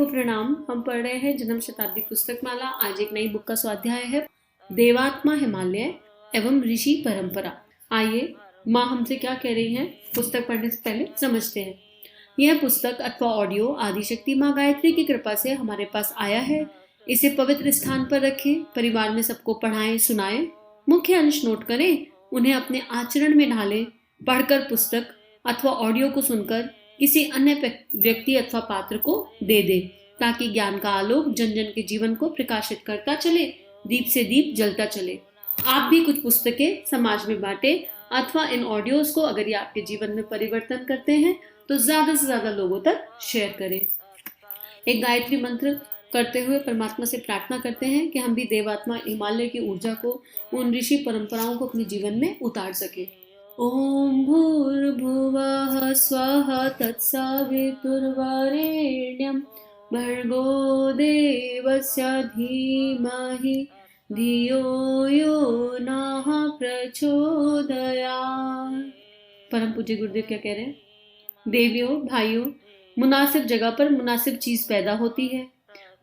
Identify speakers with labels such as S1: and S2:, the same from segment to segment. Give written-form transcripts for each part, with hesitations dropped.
S1: को प्रणाम। हम पढ़ रहे हैं जन्म शताब्दी पुस्तक माला। आज एक नई बुक का स्वाध्याय है, देवात्मा हिमालय एवं ऋषि परंपरा। आइए माँ हमसे क्या कह रही हैं, पुस्तक पढ़ने से पहले समझते हैं। यह पुस्तक अथवा ऑडियो आदिशक्ति माँ गायत्री की कृपा से हमारे पास आया है। इसे पवित्र स्थान पर रखें, परिवार में सबको पढ़ाएं सुनाएं, मुख्य अंश नोट करें, उन्हें अपने आचरण में ढालें। पढ़कर पुस्तक अथवा ऑडियो को सुनकर किसी अन्य व्यक्ति अथवा पात्र को दे दे, ताकि ज्ञान का आलोक जन जन के जीवन को प्रकाशित करता चले, दीप से दीप जलता चले। आप भी कुछ पुस्तकें समाज में बांटे अथवा इन ऑडियोज को अगर ये आपके जीवन में परिवर्तन करते हैं तो ज्यादा से ज्यादा लोगों तक शेयर करें। एक गायत्री मंत्र करते हुए परमात्मा से प्रार्थना करते हैं कि हम भी देवात्मा हिमालय की ऊर्जा को, उन ऋषि परंपराओं को अपने जीवन में उतार सके। ओम भूर्भुवः स्वः तत्सवितुर्वरेण्यं भर्गो देवस्य धीमहि धियो यो नः प्रचोदयात्। परम पूज्य गुरुदेव क्या कह रहे हैं? देवियों भाइयों, मुनासिब जगह पर मुनासिब चीज पैदा होती है।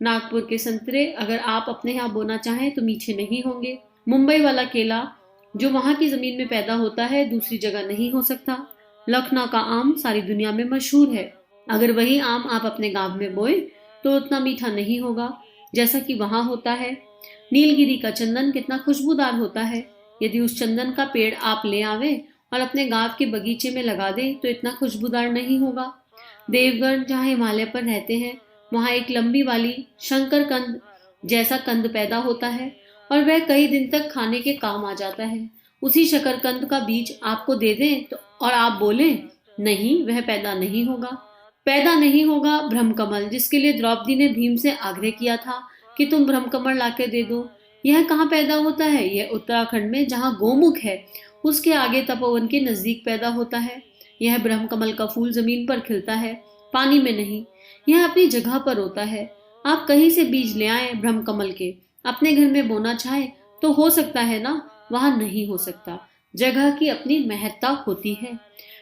S1: नागपुर के संतरे अगर आप अपने यहाँ बोना चाहें तो मीठे नहीं होंगे। मुंबई वाला केला जो वहां की जमीन में पैदा होता है दूसरी जगह नहीं हो सकता। लखनऊ का आम सारी दुनिया में मशहूर है, अगर वही आम आप अपने गांव में बोए तो उतना मीठा नहीं होगा जैसा कि वहां होता है। नीलगिरी का चंदन कितना खुशबूदार होता है, यदि उस चंदन का पेड़ आप ले आवे और अपने गांव के बगीचे में लगा दे तो इतना खुशबूदार नहीं होगा। देवगढ़ जहाँ हिमालय पर रहते हैं वहां एक लंबी वाली शंकरकंद जैसा कंद पैदा होता है और वह कई दिन तक खाने के काम आ जाता है। उसी शकरकंद का बीज आपको दे दें तो और आप बोलें नहीं, वह पैदा नहीं होगा। पैदा नहीं होगा ब्रह्मकमल, जिसके लिए द्रौपदी ने भीम से आग्रह किया था कि तुम ब्रह्मकमल लाके दे दो। यह कहाँ पैदा होता है? यह उत्तराखंड में जहाँ गोमुख है उसके आगे तपोवन के नजदीक पैदा होता है। यह ब्रह्मकमल का फूल जमीन पर खिलता है, पानी में नहीं। यह अपनी जगह पर होता है। आप कहीं से बीज ले आए ब्रह्मकमल के, अपने घर में बोना चाहे तो हो सकता है ना, वहां नहीं हो सकता। जगह की अपनी महत्ता होती है,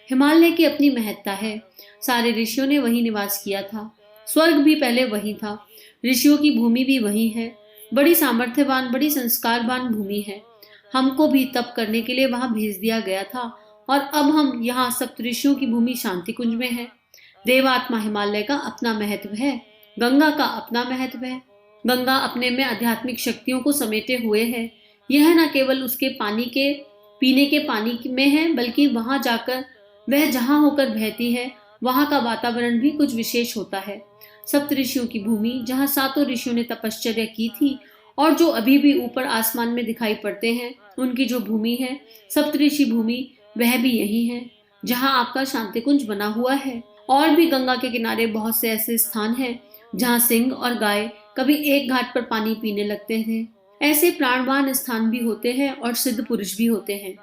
S1: हिमालय की अपनी महत्ता है। सारे ऋषियों ने वही निवास किया था, स्वर्ग भी पहले वही था, ऋषियों की भूमि भी वही है। बड़ी सामर्थ्यवान, बड़ी संस्कारवान भूमि है। हमको भी तप करने के लिए वहां भेज दिया गया था और अब हम यहाँ सप्तऋषियों की भूमि शांति कुंज में है। देवात्मा हिमालय का अपना महत्व है, गंगा का अपना महत्व है। गंगा अपने में आध्यात्मिक शक्तियों को समेटे हुए है। यह न केवल उसके पानी के पीने के पानी में है, बल्कि वहां जाकर वह जहां होकर बहती है वहां का वातावरण भी कुछ विशेष होता है। सप्त ऋषियों की भूमि, जहां सातों ऋषियों ने तपश्चर्या की थी और जो अभी भी ऊपर आसमान में दिखाई पड़ते हैं, उनकी जो भूमि है सप्तऋषि भूमि, वह भी यही है जहां आपका शांति कुंज बना हुआ है। और भी गंगा के किनारे बहुत से ऐसे स्थान हैं जहां सिंह और गाय कभी एक घाट पर पानी पीने लगते थे। ऐसे प्राणवान स्थान भी होते हैं और सिद्ध पुरुष भी होते हैं।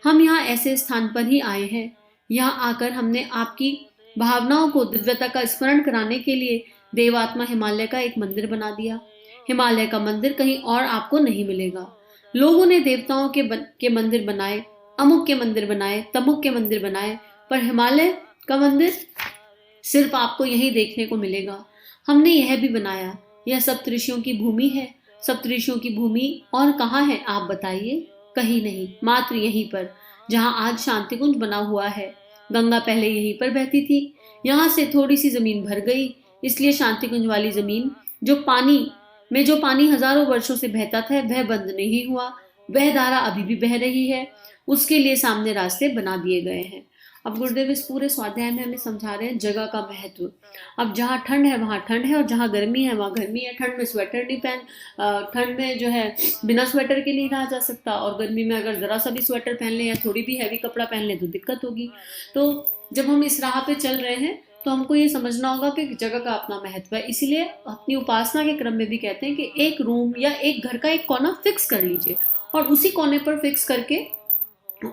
S1: हम यहाँ ऐसे स्थान पर ही आए हैं। यहाँ आकर हमने आपकी भावनाओं को दिव्यता का स्मरण कराने के लिए देवात्मा हिमालय का एक मंदिर बना दिया। हिमालय का मंदिर कहीं और आपको नहीं मिलेगा। लोगों ने देवताओं के मंदिर बनाए, अमुक के मंदिर बनाए, तमुक के मंदिर बनाए, पर हिमालय का मंदिर सिर्फ आपको यही देखने को मिलेगा। हमने यह भी बनाया। यह सप्तऋषियों की भूमि है। सप्तऋषियों की भूमि और कहाँ है आप बताइए? कहीं नहीं, मात्र यहीं पर जहाँ आज शांति कुंज बना हुआ है। गंगा पहले यहीं पर बहती थी, यहाँ से थोड़ी सी जमीन भर गई, इसलिए शांति कुंज वाली जमीन जो पानी हजारों वर्षों से बहता था वह बंद नहीं हुआ, वह धारा अभी भी बह रही है। उसके लिए सामने रास्ते बना दिए गए हैं। अब गुरुदेव इस पूरे स्वाध्याय में हमें समझा रहे हैं जगह का महत्व। अब जहाँ ठंड है वहाँ ठंड है और जहाँ गर्मी है वहाँ गर्मी है। ठंड में स्वेटर नहीं ठंड में जो है बिना स्वेटर के नहीं रहा जा सकता, और गर्मी में अगर जरा सा भी स्वेटर पहन लें या थोड़ी भी हैवी कपड़ा पहन लें तो दिक्कत होगी। तो जब हम इस राह पे चल रहे हैं तो हमको ये समझना होगा कि जगह का अपना महत्व है। इसीलिए अपनी उपासना के क्रम में भी कहते हैं कि एक रूम या एक घर का एक कोना फिक्स कर लीजिए और उसी कोने पर फिक्स करके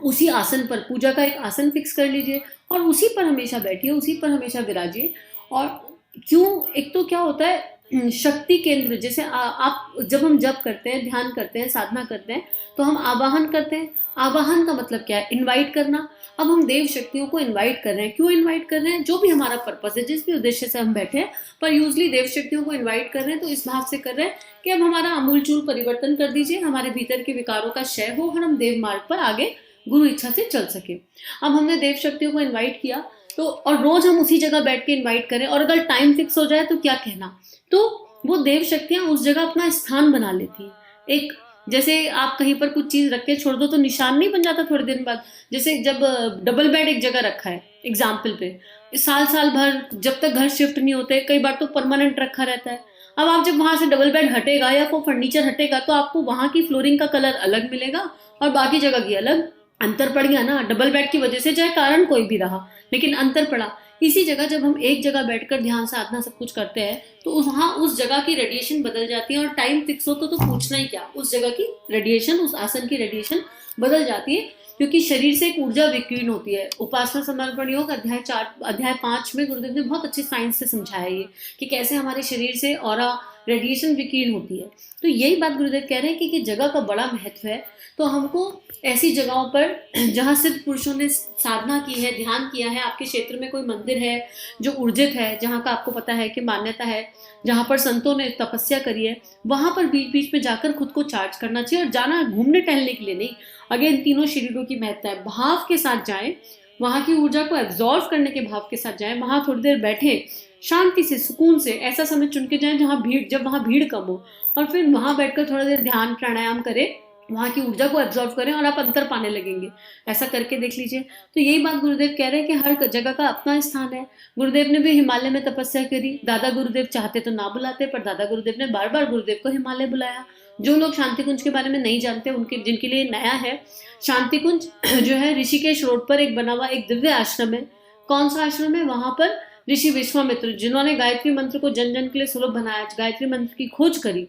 S1: उसी आसन पर, पूजा का एक आसन फिक्स कर लीजिए और उसी पर हमेशा बैठिए, उसी पर हमेशा विराजिए। और क्यों, एक तो क्या होता है शक्ति केंद्र, जैसे आप जब हम जप करते हैं, ध्यान करते हैं, साधना करते हैं तो हम आवाहन करते हैं। आवाहन का मतलब क्या है? इनवाइट करना। अब हम देव शक्तियों को इनवाइट कर रहे हैं। क्यों इनवाइट कर रहे हैं? जो भी हमारा पर्पस है, जिस भी उद्देश्य से हम बैठे हैं, पर यूजली देव शक्तियों को इनवाइट कर रहे हैं तो इस भाव से कर रहे हैं कि अब हमारा अमूलचूल परिवर्तन कर दीजिए, हमारे भीतर के विकारों का क्षय हो और हम देव मार्ग पर आगे गुरु इच्छा से चल सके। अब हमने देव शक्तियों को इन्वाइट किया तो, और रोज हम उसी जगह बैठ के इन्वाइट करें और अगर टाइम फिक्स हो जाए तो क्या कहना। तो वो देव शक्तियां उस जगह अपना स्थान बना लेती हैं। एक जैसे आप कहीं पर कुछ चीज रख के छोड़ दो तो निशान नहीं बन जाता थोड़े दिन बाद। जैसे जब डबल बेड एक जगह रखा है एग्जाम्पल पे, साल साल भर जब तक घर शिफ्ट नहीं होते, कई बार तो परमानेंट रखा रहता है। अब आप जब वहां से डबल बेड हटेगा या वो फर्नीचर हटेगा तो आपको वहां की फ्लोरिंग का कलर अलग मिलेगा और बाकी जगह की अलग। अंतर पड़ गया ना, डबल बेड की वजह से, चाहे कारण कोई भी रहा लेकिन अंतर पड़ा। इसी जगह जब हम एक जगह बैठकर ध्यान साधना सब कुछ करते हैं तो वहां उस जगह की रेडिएशन बदल जाती है और टाइम फिक्स हो तो पूछना ही क्या, उस जगह की रेडिएशन, उस आसन की रेडिएशन बदल जाती है, क्योंकि शरीर से एक ऊर्जा विकीर्ण होती है। उपासना समर्पण योग अध्याय 5 में गुरुदेव ने बहुत अच्छे साइंस से समझाया ये कि कैसे हमारे शरीर से ऑरा रेडिएशन विकीर्ण होती है। तो यही बात गुरुदेव कह रहे हैं कि जगह का बड़ा महत्व है। तो हमको ऐसी जगहों पर जहाँ सिद्ध पुरुषों ने साधना की है, ध्यान किया है, आपके क्षेत्र में कोई मंदिर है जो ऊर्जित है, जहाँ का आपको पता है कि मान्यता है, जहाँ पर संतों ने तपस्या करी है, वहां पर बीच बीच में जाकर खुद को चार्ज करना चाहिए। और जाना घूमने टहलने के लिए नहीं, अगेन तीनों शरीरों की महत्ता है। भाव के साथ जाएं, वहां की ऊर्जा को एब्जॉर्व करने के भाव के साथ जाएं, वहां थोड़ी देर बैठे शांति से, सुकून से, ऐसा समय चुन के जाएं जब वहां भीड़ कम हो, और फिर वहां बैठकर थोड़ा देर ध्यान प्राणायाम करें, वहां की ऊर्जा को एब्जॉर्व करें और आप अंतर पाने लगेंगे। ऐसा करके देख लीजिए। तो यही बात गुरुदेव कह रहे हैं कि हर जगह का अपना स्थान है। गुरुदेव ने भी हिमालय में तपस्या करी। दादा गुरुदेव चाहते तो ना बुलाते, पर दादा गुरुदेव ने बार बार गुरुदेव को हिमालय बुलाया। जो लोग शांति कुंज के बारे में नहीं जानते, उनके जिनके लिए नया है, शांति कुंज जो है ऋषिकेश रोड पर एक बना हुआ एक दिव्य आश्रम है। कौन सा आश्रम है? वहां पर ऋषि विश्वामित्र, जिन्होंने गायत्री मंत्र को जन जन के लिए सुलभ बनाया, गायत्री मंत्र की खोज करी,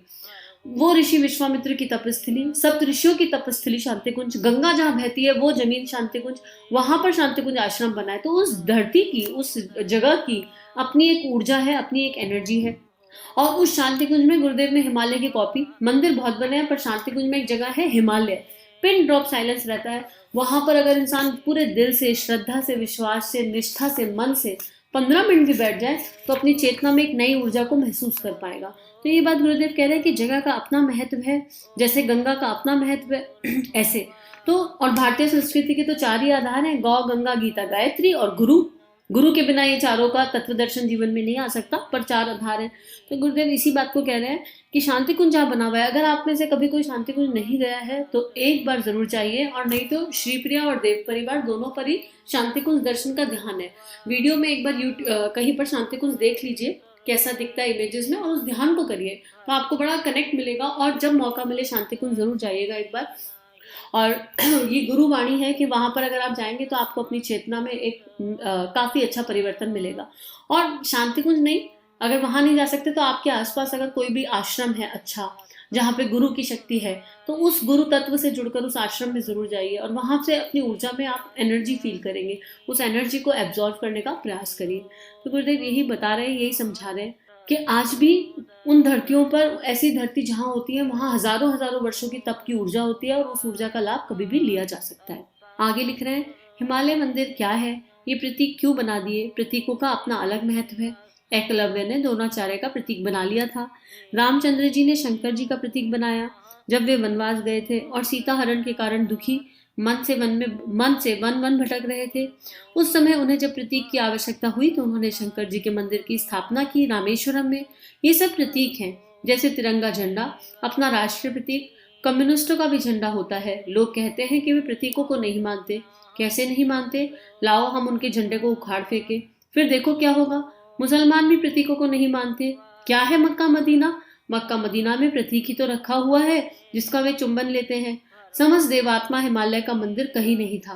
S1: वो ऋषि विश्वामित्र की तपस्थली, सप्त ऋषियों की तपस्थली शांति कुंज, गंगा जहाँ बहती है वो जमीन शांति कुंज, वहां पर शांति कुंज आश्रम बना है। तो उस धरती की, उस जगह की अपनी एक ऊर्जा है, अपनी एक एनर्जी है। और उस शांति कुंज में गुरुदेव ने हिमालय की कॉपी, मंदिर बहुत बने हैं पर शांति कुंज में एक जगह है हिमालय, पिन ड्रॉप साइलेंस रहता है। वहां पर अगर इंसान पूरे दिल से, श्रद्धा से, विश्वास से, निष्ठा से, मन से 15 मिनट भी बैठ जाए तो अपनी चेतना में एक नई ऊर्जा को महसूस कर पाएगा। तो ये बात गुरुदेव कह रहे हैं कि जगह का अपना महत्व है, जैसे गंगा का अपना महत्व है ऐसे। तो और भारतीय संस्कृति के तो 4 ही आधार हैं, गौ, गंगा, गीता, गायत्री और गुरु। गुरु के बिना ये चारों का तत्व दर्शन जीवन में नहीं आ सकता, पर 4 आधार हैं। तो गुरुदेव इसी बात को कह रहे हैं कि शांति कुंज जहाँ बना हुआ है, अगर आप में से कभी कोई शांति कुंज नहीं गया है तो एक बार जरूर चाहिए, और नहीं तो श्रीप्रिया और देव परिवार दोनों पर ही शांति कुंज दर्शन का ध्यान है। वीडियो में एक बार कहीं पर शांति कुंज देख लीजिए कैसा दिखता है इमेजेस में, और उस ध्यान को करिए तो आपको बड़ा कनेक्ट मिलेगा। और जब मौका मिले शांति कुंज जरूर जाइएगा एक बार। और ये गुरुवाणी है कि वहां पर अगर आप जाएंगे तो आपको अपनी चेतना में एक काफी अच्छा परिवर्तन मिलेगा। और शांति कुंज नहीं, अगर वहां नहीं जा सकते तो आपके आसपास अगर कोई भी आश्रम है अच्छा, जहाँ पे गुरु की शक्ति है, तो उस गुरु तत्व से जुड़कर उस आश्रम में जरूर जाइए और वहां से अपनी ऊर्जा में आप एनर्जी फील करेंगे, उस एनर्जी को एब्जॉर्व करने का प्रयास करिए। तो गुरुदेव यही बता रहे हैं, यही समझा रहे हैं कि आज भी उन धरतियों पर, ऐसी धरती जहाँ होती है वहां हजारों हजारों वर्षों की तप की ऊर्जा होती है और उस ऊर्जा का लाभ कभी भी लिया जा सकता है। आगे लिख रहे हैं, हिमालय मंदिर क्या है, ये प्रतीक क्यों बना दिए? प्रतीकों का अपना अलग महत्व है। एकलव्य ने द्रोणाचार्य का प्रतीक बना लिया था। रामचंद्र जी ने शंकर जी का प्रतीक बनाया जब वे वनवास गए थे और सीता हरण के कारण दुखी मन से वन भटक रहे थे। उस समय उन्हें जब प्रतीक की आवश्यकता हुई तो उन्होंने शंकर जी के मंदिर की स्थापना की रामेश्वरम में। ये सब प्रतीक हैं, जैसे तिरंगा झंडा अपना राष्ट्रीय प्रतीक। कम्युनिस्टों का भी झंडा होता है। लोग कहते हैं कि वे प्रतीकों को नहीं मानते। कैसे नहीं मानते? लाओ हम उनके झंडे को उखाड़ फेंके, फिर देखो क्या होगा। मुसलमान भी प्रतीकों को नहीं मानते। क्या है मक्का मदीना? मक्का मदीना में प्रतीक ही तो रखा हुआ है जिसका वे चुंबन लेते हैं। समझ देवात्मा हिमालय का मंदिर कहीं नहीं था।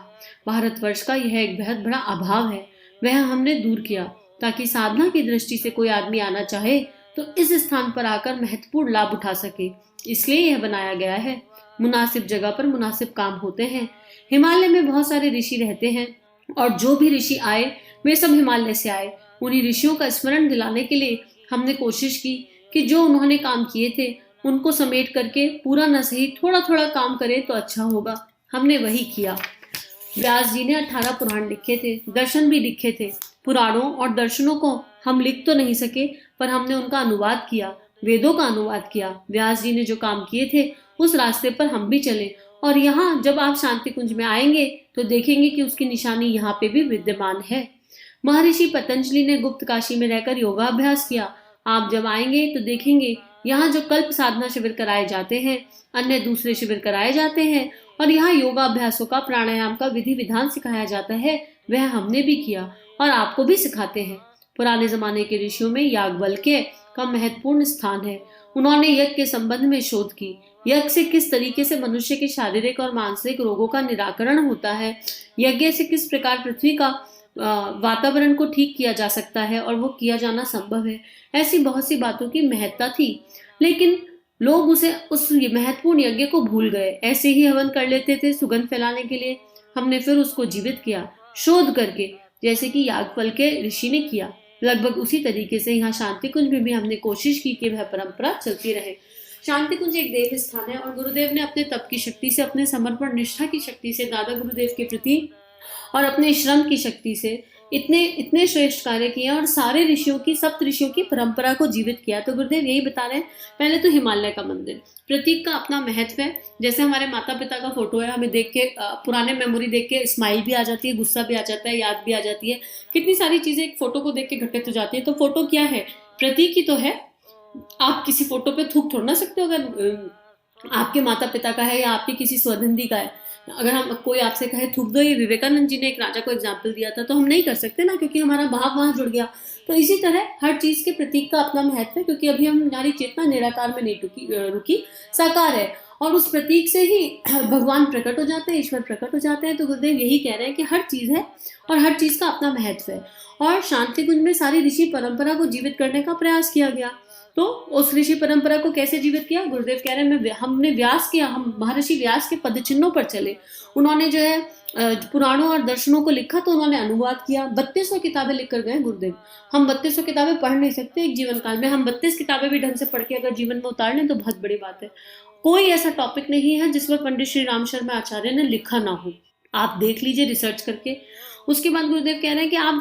S1: भारतवर्ष का यह एक बेहद बड़ा अभाव है, वह हमने दूर किया ताकि साधना की दृष्टि से कोई आदमी आना चाहे तो इस स्थान पर आकर महत्वपूर्ण लाभ उठा सके, इसलिए यह बनाया गया है। मुनासिब जगह पर मुनासिब काम होते हैं। हिमालय में बहुत सारे ऋषि रहते हैं और जो भी ऋषि आए वे सब हिमालय से आए। उन्हीं ऋषियों का स्मरण दिलाने के लिए हमने कोशिश की कि जो उन्होंने काम किए थे उनको समेट करके पूरा न सही थोड़ा थोड़ा काम करें तो अच्छा होगा। हमने वही किया। व्यास जी ने 18 पुराण लिखे थे, दर्शन भी लिखे थे। पुराणों और दर्शनों को हम लिख तो नहीं सके, पर हमने उनका अनुवाद किया, वेदों का अनुवाद किया। व्यास जी ने जो काम किए थे उस रास्ते पर हम भी चले। और यहाँ जब आप शांति कुंज में आएंगे तो देखेंगे कि उसकी निशानी यहाँ पे भी विद्यमान है। महर्षि पतंजलि ने गुप्त काशी में रहकर योगाभ्यास किया। आप जब आएंगे तो देखेंगे यहाँ जो कल्प साधना शिविर कराए जाते हैं, अन्य दूसरे शिविर कराए जाते हैं, और यहाँ योगाभ्यासों का, प्राणायाम का विधि विधान सिखाया जाता है, वह हमने भी किया और आपको भी सिखाते हैं। पुराने जमाने के ऋषियों में याज्ञवल्क्य का महत्वपूर्ण स्थान है। उन्होंने यज्ञ के संबंध में शोध की। यज्ञ से किस तरीके से मनुष्य के शारीरिक और मानसिक रोगों का निराकरण होता है, यज्ञ से किस प्रकार पृथ्वी का वातावरण को ठीक किया जा सकता है और वो किया जाना संभव है, ऐसी बहुत सी बातों की महत्ता थी। लेकिन लोग उस महत्वपूर्ण यज्ञ को भूल गए। ऐसे ही हवन कर लेते थे सुगंध फैलाने के लिए। हमने फिर उसको जीवित किया शोध करके, जैसे कि याज्ञवल्क्य ऋषि ने किया। लगभग उसी तरीके से यहाँ शांति कुंज में भी हमने कोशिश की कि वह परंपरा चलती रहे। शांति कुंज एक देव स्थान है और गुरुदेव ने अपने तप की शक्ति से, अपने समर्पण निष्ठा की शक्ति से, दादा गुरुदेव के प्रति और अपने श्रम की शक्ति से इतने श्रेष्ठ कार्य किए और सारे ऋषियों की, सप्त ऋषियों की परंपरा को जीवित किया। तो गुरुदेव यही बता रहे हैं। पहले तो हिमालय का मंदिर, प्रतीक का अपना महत्व है। जैसे हमारे माता पिता का फोटो है, हमें देख के पुराने मेमोरी देख के स्माइल भी आ जाती है, गुस्सा भी आ जाता है, याद भी आ जाती है। कितनी सारी चीजें एक फोटो को देख के घटित हो जाती है। तो फोटो क्या है? प्रतीक ही तो है। आप किसी फोटो पे थूक थोड़ ना सकते हो। अगर आपके माता पिता का है या आपकी किसी स्वधंधी का है, अगर हम कोई आपसे कहे थूक दो, ये विवेकानंद जी ने एक राजा को एग्जाम्पल दिया था, तो हम नहीं कर सकते ना, क्योंकि हमारा भाव वहां जुड़ गया। तो इसी तरह हर चीज के प्रतीक का अपना महत्व है, क्योंकि अभी हमारी चेतना निराकार में नहीं रुकी, साकार है, और उस प्रतीक से ही भगवान प्रकट हो जाते हैं, ईश्वर प्रकट हो जाते हैं। तो गुरुदेव यही कह रहे हैं कि हर चीज है और हर चीज का अपना महत्व है। और शांति कुंज में सारी ऋषि परंपरा को जीवित करने का प्रयास किया गया। तो उस ऋषि परंपरा को कैसे जीवित किया? गुरुदेव कह रहे हैं हमने व्यास किया, हम महर्षि व्यास के पद चिन्हों पर चले। उन्होंने जो है पुराणों और दर्शनों को लिखा, तो उन्होंने अनुवाद किया। 3200 किताबें लिख कर गए गुरुदेव। हम 3200 किताबें पढ़ नहीं सकते एक जीवन काल में। हम 32 किताबें भी ढंग से पढ़ के अगर जीवन में उतार लें तो बहुत बड़ी बात है। कोई ऐसा टॉपिक नहीं है जिस पर पंडित श्री राम शर्मा आचार्य ने लिखा ना हो। आप देख लीजिए रिसर्च करके। उसके बाद गुरुदेव कह रहे हैं कि आप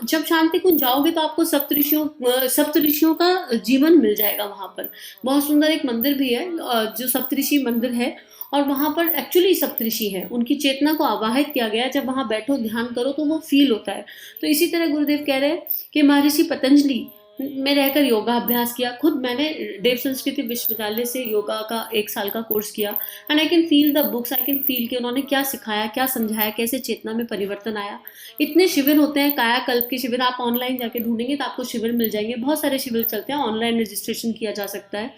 S1: जब शांति कुंज जाओगे तो आपको सप्तऋषियों का जीवन मिल जाएगा। वहां पर बहुत सुंदर एक मंदिर भी है जो सप्तऋषि मंदिर है, और वहां पर एक्चुअली सप्तऋषि है, उनकी चेतना को आवाहित किया गया है। जब वहां बैठो, ध्यान करो तो वो फील होता है। तो इसी तरह गुरुदेव कह रहे हैं कि महर्षि पतंजलि में रहकर योगा अभ्यास किया। खुद मैंने देव संस्कृति विश्वविद्यालय से योगा का 1 साल का कोर्स किया, and I can feel the books, I can feel कि उन्होंने क्या सिखाया, क्या समझाया, कैसे चेतना में परिवर्तन आया। इतने शिविर होते हैं, कायाकल्प के शिविर, आप ऑनलाइन जाके ढूंढेंगे तो आपको शिविर मिल जाएंगे। बहुत सारे शिविर चलते हैं, ऑनलाइन रजिस्ट्रेशन किया जा सकता है,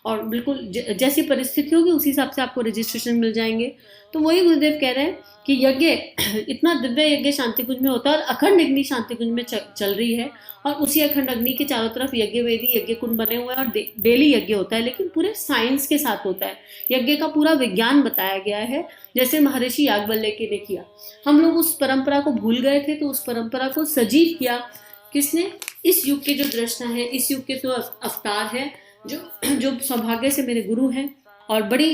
S1: और बिल्कुल जैसी परिस्थिति होगी उसी हिसाब से आपको रजिस्ट्रेशन मिल जाएंगे। तो वही गुरुदेव कह रहे हैं कि यज्ञ, इतना दिव्य यज्ञ शांति कुंज में होता है, और अखंड अग्नि शांति कुंज में चल रही है, और उसी अखंड अग्नि के चारों तरफ यज्ञ वेदी, यज्ञ कुंड बने हुए हैं, और डेली यज्ञ होता है, लेकिन पूरे साइंस के साथ होता है। यज्ञ का पूरा विज्ञान बताया गया है, जैसे महर्षि याज्ञवल्क्य ने किया। हम लोग उस परंपरा को भूल गए थे, तो उस परंपरा को सजीव किया किसने? इस युग के जो दृष्टा है, इस युग के जो अवतार है, जो सौभाग्य से मेरे गुरु हैं। और बड़ी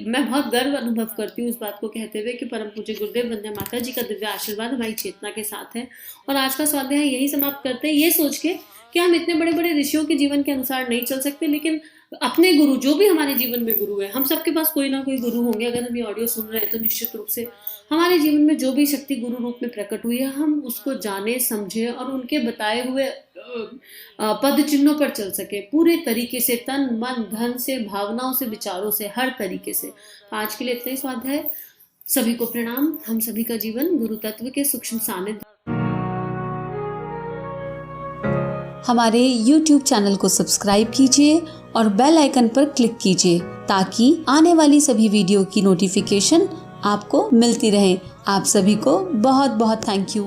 S1: मैं बहुत गर्व अनुभव करती हूँ इस बात को कहते हुए कि परम पूज्य गुरुदेव वंदे माता जी का दिव्य आशीर्वाद हमारी चेतना के साथ है। और आज का स्वाध्याय यही समाप्त करते हैं, ये सोच के कि हम इतने बड़े बड़े ऋषियों के जीवन के अनुसार नहीं चल सकते, लेकिन अपने गुरु, जो भी हमारे जीवन में गुरु है, हम सबके पास कोई ना कोई गुरु होंगे। अगर हम ये ऑडियो सुन रहे हैं तो निश्चित रूप से हमारे जीवन में जो भी शक्ति गुरु रूप में प्रकट हुई है, हम उसको जाने, समझे और उनके बताए हुए पद चिन्हों पर चल सके पूरे तरीके से, तन मन धन से, भावनाओं से, विचारों से, हर तरीके से। तो आज के लिए इतना ही स्वाध्याय। सभी को प्रणाम। हम सभी का जीवन गुरु तत्व के सूक्ष्म सानिध्य।
S2: हमारे YouTube चैनल को सब्सक्राइब कीजिए और बेल आइकन पर क्लिक कीजिए ताकि आने वाली सभी वीडियो की नोटिफिकेशन आपको मिलती रहे। आप सभी को बहुत बहुत थैंक यू।